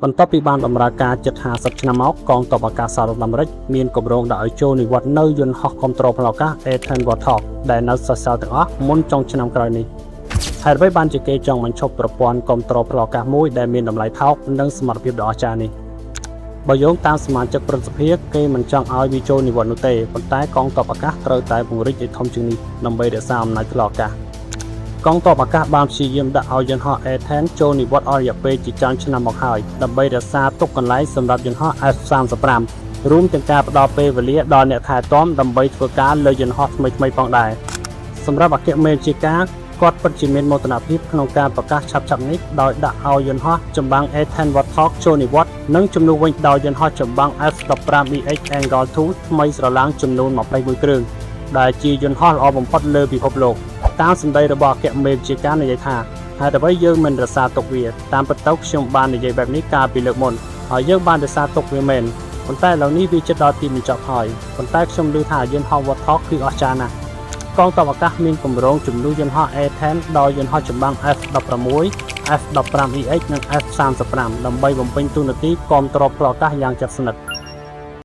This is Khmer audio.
បន្ទាប់ពីបានបម្រើការជិត50ឆ្នាំមកកងទ័ពអាកាសសហរដ្ឋអាមេរិកមានគម្រោងដាក់ឲ្យចូលនិវត្តន៍នៅយន្តហោះគ្រប់គ្រងផ្លូវអាកាស A-10 Warthog ដែលនៅសសល់ទាំងអស់មុនចុងឆ្នាំក្រោយនេះហេតុអ្វីបានជាគេចង់បញ្ឈប់ប្រព័ន្ធគ្រប់គ្រងផ្លូវអាកាសមួយដែលមានតម្លៃថោកនិងសមត្ថភាពដ៏អស្ចារ្យនេះបើយោងតាមសមាជិកព្រឹទ្ធសភាគេមិនចង់ឲ្យវាចូលនិវត្តន៍នោះទេប៉ុន្តែកងទ័ពអាកាសត្រូវតែពង្រីកឲ្យធំជាងនេះដើម្បីរក្សាអំណាចផ្លូវអាកាសកងទ័ពអាកាសបានព្យាយាមដាក់ឲ្យយន្តហោះ A-10 ចូលនិវត្តន៍អស់រយៈពេលជាច្រើនឆ្នាំមកហើយដើម្បីរក្សាទុកកន្លែងសម្រាប់យន្តហោះ F-35 រួមទាំងការផ្ដល់ពេលវេលាដល់អ្នកថែទាំដើម្បីធ្វើការលើយន្តហោះថ្មីៗផងដែរសម្រាប់អគ្គមេជាការគាត់ពិតជាមានមោទនភាពក្នុងការប្រកាសឆាប់ៗនេះដោយដាក់ឲ្យយន្តហោះចម្បាំង A-10 Warthog ចូលនិវត្តន៍និងជំនួសវិញដោយយន្តហោះចម្បាំង F-15EX Angle 2ថ្មីស្រឡាងចំនួន21គ្រឿងដែលជាយន្តហោះល្អបំផុតលើពិភពលោកតាមសម្ដីរបស់អគ្គមេជាការនិយាយថាហេតុអ្វីយើងមិនរក្សាទុកវាតាមពិតទៅខ្ញុំបាននិយាយបែបនេះកាលពីលើកមុនហើយយើងបានរក្សាទុកវាមែនប៉ុន្តែឥឡូវនេះវាជិតដល់ទីបញ្ចប់ហើយប៉ុន្តែខ្ញុំឮថាយន្តហោះ Warthog គឺអស្ចារ្យណាស់កងទ័ពអាកាសមានគម្រោងជំនួសយន្តហោះ A-10 ដោយយន្តហោះចម្បាំង F-16, F-15EX និង F-35 ដើម្បីបំពេញតួនាទីគាំទ្រផ្លូវអាកាសយ៉ាងជិតស្និទ្ធ